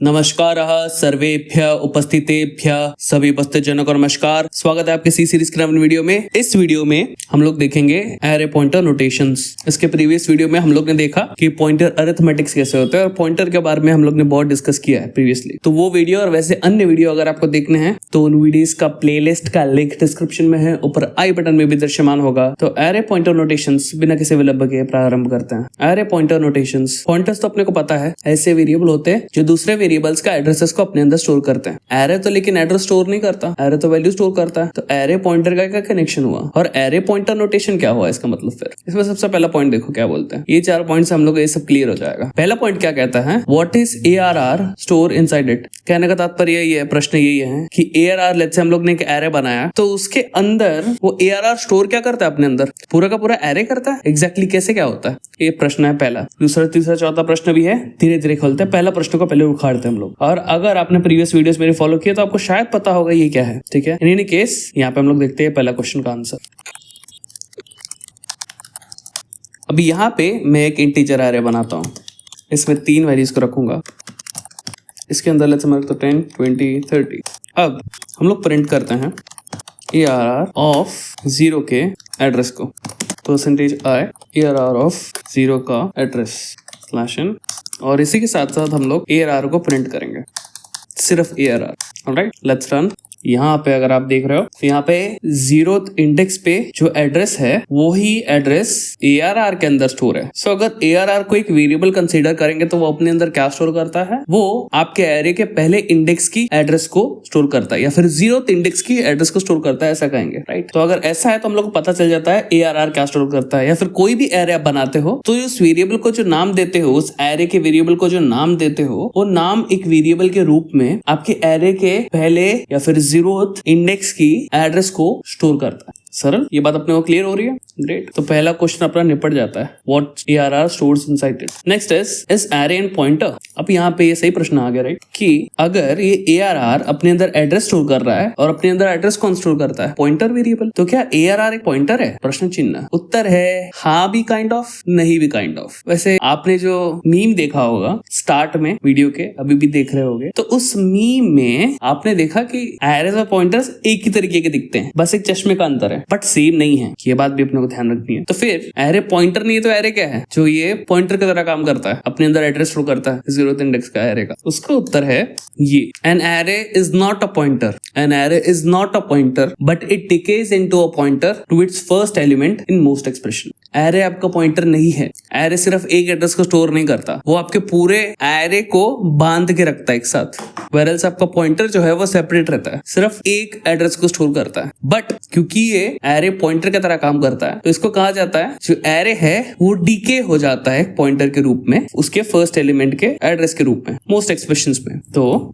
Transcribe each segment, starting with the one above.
नमस्कारः सर्वेभ्यः उपस्थितेभ्यः सभी उपस्थितजनों को नमस्कार। स्वागत है आपके सी सीरीज के नए वीडियो में। इस वीडियो में हम लोग देखेंगे एरे पॉइंटर नोटेशंस। इसके प्रीवियस वीडियो में हम लोग ने देखा कि पॉइंटर अरिथमेटिक्स कैसे होते हैं और पॉइंटर के बारे में हम लोग ने बहुत डिस्कस किया है प्रीवियसली। तो वो वीडियो और वैसे अन्य वीडियो अगर आपको देखने हैं तो उन वीडियोस का प्लेलिस्ट का लिंक डिस्क्रिप्शन में है, ऊपर आई बटन में भी दृश्यमान होगा। तो एरे पॉइंटर नोटेशंस बिना किसी विलंब के प्रारंभ करते हैं। एरे पॉइंटर नोटेशंस, पॉइंटर्स तो अपने को पता है ऐसे वेरिएबल होते हैं जो दूसरे वेरिएबल्स का एड्रेसेस को अपने अंदर स्टोर करते हैं। एरे तो लेकिन एड्रेस स्टोर नहीं करता, एरे तो वैल्यू स्टोर करता है। तो एरे पॉइंटर का क्या कनेक्शन हुआ और एरे पॉइंटर नोटेशन क्या हुआ इसका मतलब? फिर इसमें सबसे पहला पॉइंट देखो क्या बोलते हैं। ये 4 पॉइंट्स हम लोग ये सब क्लियर हो जाएगा। पहला पॉइंट क्या कहता है, what is ARR store inside it. कहने का तात्पर्य यही है, प्रश्न यही है कि ARR लेट्स से हम लोग ने एक एरे बनाया तो उसके अंदर वो ARR स्टोर क्या करता है अपने अंदर, पूरा का पूरा एरे करता है। एग्जैक्टली कैसे क्या होता है, ये प्रश्न है पहला। दूसरा तीसरा चौथा प्रश्न भी है, धीरे धीरे खोलते हैं। पहला प्रश्न को पहले उखाड़ते हैं हम लोग। और अगर आपने प्रीवियस वीडियोस मेरे फॉलो किए तो आपको शायद पता होगा ये क्या है, ठीक है। इन एनी केस यहाँ पे हम लोग देखते हैं पहला क्वेश्चन का आंसर। अभी यहाँ पे मैं एक इंटीजर एरे बनाता हूँ, इसमें 3 वैल्यूज को रखूंगा। इसके अंदर लेट्स से 10, 20, 30। अब हम लोग प्रिंट करते हैं ARR ऑफ 0 के एड्रेस को, %i ARR ऑफ 0 का एड्रेस /n, और इसी के साथ साथ हम लोग ARR को प्रिंट करेंगे, सिर्फ ARR। Alright, let's run. यहाँ पे अगर आप देख रहे हो तो यहाँ पे 0th इंडेक्स पे जो एड्रेस है वो ही एड्रेस ARR के अंदर स्टोर है। सो अगर ARR को एक वेरिएबल कंसीडर करेंगे तो वो अपने अंदर क्या स्टोर करता है, वो आपके एरे के पहले इंडेक्स की एड्रेस को स्टोर करता है या फिर 0th इंडेक्स की एड्रेस को स्टोर करता है, ऐसा कहेंगे। राइट, तो अगर ऐसा है तो हम लोग को पता चल जाता है ARR क्या स्टोर करता है। या फिर कोई भी एरे आप बनाते हो तो उस वेरिएबल को जो नाम देते हो, उस एरे के वेरिएबल को जो नाम देते हो, वो नाम एक वेरिएबल के रूप में आपके एरे के पहले या फिर 0th इंडेक्स की एड्रेस को स्टोर करता है। सरल, ये बात अपने को क्लियर हो रही है? ग्रेट। तो पहला क्वेश्चन अपना निपट जाता है, what ARR stores inside it. Next is array and pointer. अब यहाँ पे ये सही प्रश्न आ गया, राइट, कि अगर ये ARR अपने अंदर एड्रेस स्टोर कर रहा है और अपने अंदर एड्रेस कौन स्टोर करता है, पॉइंटर वेरिएबल, तो क्या ARR एक पॉइंटर है? प्रश्न चिन्ह। उत्तर है हाँ भी काइंड ऑफ, नहीं भी काइंड ऑफ। वैसे आपने जो मीम देखा होगा स्टार्ट में वीडियो के, अभी भी देख रहे होगे, तो उस मीम में आपने देखा कि एरेज और पॉइंटर्स एक ही तरीके के दिखते हैं, बस एक चश्मे का अंतर है, बट सेम नहीं है। ये बात भी अपने को ध्यान रखनी है। तो फिर एरे पॉइंटर नहीं है तो एरे क्या है जो ये पॉइंटर की तरह काम करता है, अपने अंदर एड्रेस स्टोर करता है 0th इंडेक्स का एरे का? उसका उत्तर है ये, an array is not a pointer. An array is not a pointer but it decays into a pointer to its first element in most expression. Array आपका pointer नहीं है। एरे सिर्फ एक एड्रेस को स्टोर नहीं करता, वो आपके पूरे एरे को बांध के रखता है एक साथ। वेरएल्स आपका पॉइंटर जो है वो सेपरेट रहता है, सिर्फ एक एड्रेस को स्टोर करता है। बट क्योंकि ये एरे पॉइंटर की तरह काम करता है तो इसको कहा जाता है जो एरे है वो डीके हो जाता है पॉइंटर के रूप में, उसके फर्स्ट एलिमेंट के एड्रेस के रूप में मोस्ट एक्सप्रेशंस में। तो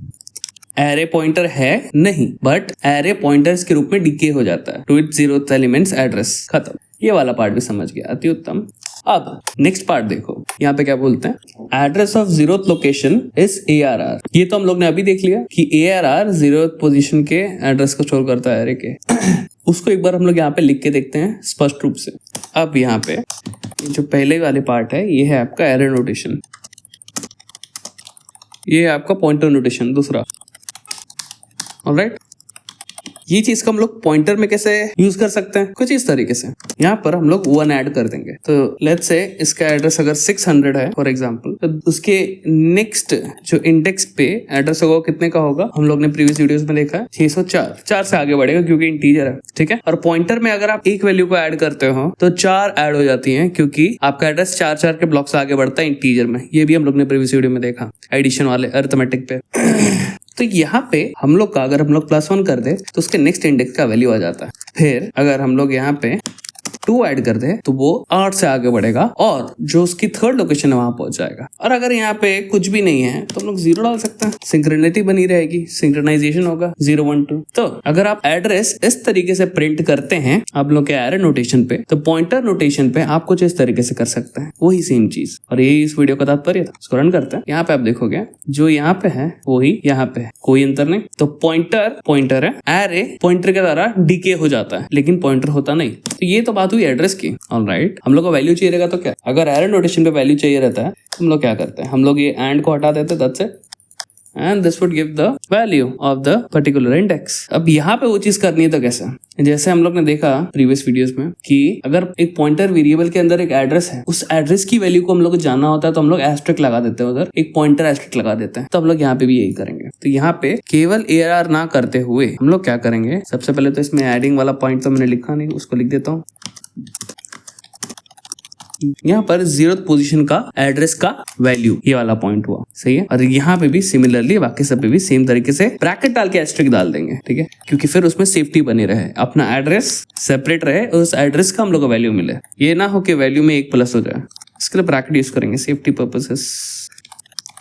एरे पॉइंटर है नहीं, बट एरे पॉइंटर्स के रूप में डीके हो जाता है to it's 0th elements address. खत्म। ये वाला पार्ट भी समझ गया, अति उत्तम। अब नेक्स्ट पार्ट देखो, यहाँ पे क्या बोलते हैं, address of 0th location is ARR। ये तो हम लोग ने अभी देख लिया कि ARR 0th पोजीशन के एड्रेस को स्टोर करता है एरे के। उसको एक बार हम लोग यहाँ पे लिख के देखते हैं स्पष्ट रूप से। अब यहाँ पे जो पहले वाले पार्ट है ये है आपका एरे नोटेशन, ये है आपका पॉइंटर नोटेशन दूसरा। ऑलराइट, ये चीज को हम लोग पॉइंटर में कैसे यूज कर सकते हैं, कुछ इस तरीके से। यहाँ पर हम लोग 1 ऐड कर देंगे। तो लेट्स से इसका एड्रेस अगर 600 है फॉर एग्जांपल, तो उसके नेक्स्ट जो इंडेक्स पे एड्रेस होगा कितने का होगा, हम लोग ने प्रीवियस वीडियोस में देखा है 604। 4 से आगे बढ़ेगा क्योंकि इंटीजर है, ठीक है। और पॉइंटर में अगर आप एक वैल्यू को ऐड करते हो तो 4 ऐड हो जाती है क्योंकि आपका एड्रेस 4 के ब्लॉक से आगे बढ़ता है इंटीजर में। ये भी हम लोग ने प्रीवियस वीडियो में देखा एडिशन वाले अरिथमेटिक पे। तो यहाँ पे हम लोग का अगर हम लोग +1 कर दे तो उसके नेक्स्ट इंडेक्स का वैल्यू आ जाता है। फिर अगर हम लोग यहाँ पे 2 ऐड कर दे तो वो 8 से आगे बढ़ेगा और जो उसकी 3rd लोकेशन है वहां पहुंच जाएगा। और अगर यहाँ पे कुछ भी नहीं है तो हम लोग 0 डाल सकते हैं, सिंक्रोनिटी बनी रहेगी, सिंक्रोनाइजेशन होगा 0 1 2। तो अगर आप एड्रेस इस तरीके से प्रिंट करते हैं आप लोग के एरे नोटेशन पे, तो पॉइंटर नोटेशन पे आप कुछ इस तरीके से कर सकते हैं, वही सेम चीज। और यही इस वीडियो का तात्पर्य था। इसको रन करते हैं। यहाँ पे आप देखोगे जो यहाँ पे है वही यहाँ पे है, कोई अंतर नहीं। तो पॉइंटर है, एरे पॉइंटर के द्वारा डीके हो जाता है लेकिन पॉइंटर होता नहीं। तो ये तो बात हुई एड्रेस की। ऑलराइट, हम लोग को वैल्यू चाहिए रहेगा तो क्या, अगर एरे नोटेशन पे वैल्यू चाहिए रहता है तो हम लोग क्या करते हैं, हम लोग ये एंड को हटा देते हैं, that's it. and this would give the value of the particular index. अब यहाँ पे वो चीज करनी है तो कैसे? जैसे हम लोग ने देखा प्रीवियस वीडियोस में कि अगर एक पॉइंटर वेरिएबल के अंदर एक एड्रेस है, उस एड्रेस की वैल्यू को हम लोग को जानना होता है तो हम लोग एस्ट्रिक लगा देते हैं, उधर एक पॉइंटर एस्ट्रिक लगा देते हैं। तो हम लोग यहाँ पे भी यही करेंगे। तो यहाँ पे केवल ARR ना करते हुए हम लोग क्या करेंगे, सबसे पहले तो इसमें एडिंग वाला पॉइंट तो मैंने लिखा नहीं, उसको लिख देता हूँ। यहाँ पर 0th पोजीशन का एड्रेस का वैल्यू ये वाला पॉइंट हुआ, सही है। और यहाँ पे भी सिमिलरली बाकी सब पे भी सेम तरीके से ब्रैकेट डाल के एस्ट्रिक डाल देंगे, ठीक है, क्योंकि फिर उसमें सेफ्टी बनी रहे, अपना एड्रेस सेपरेट रहे और उस एड्रेस का हम लोग को वैल्यू मिले। ये ना हो कि वैल्यू में 1 प्लस हो जाए, इसके लिए ब्रैकेट यूज करेंगे सेफ्टी पर्पसेस।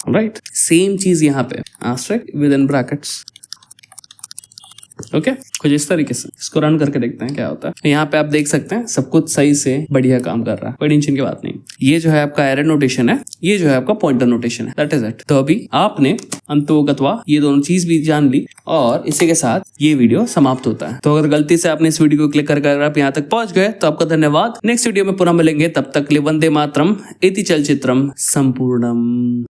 राइट, सेम चीज यहाँ पे asterisk with in brackets. Okay, कुछ इस तरीके से इसको रन करके देखते हैं क्या होता है। यहाँ पे आप देख सकते हैं सब कुछ सही से बढ़िया काम कर रहा है, कोई टेंशन की बात नहीं। ये जो है आपका एरर नोटेशन है, ये जो है आपका पॉइंटर नोटेशन है, दैट इज इट। तो अभी आपने अंतोगत्वा ये दोनों चीज भी जान ली और इसी के साथ ये वीडियो समाप्त होता है। तो अगर गलती से आपने इस वीडियो को क्लिक करके अगर आप यहाँ तक पहुंच गए तो आपका धन्यवाद। नेक्स्ट वीडियो में पुनः मिलेंगे, तब तक के लिए वंदे मातरम, इति चलचित्रम संपूर्णम।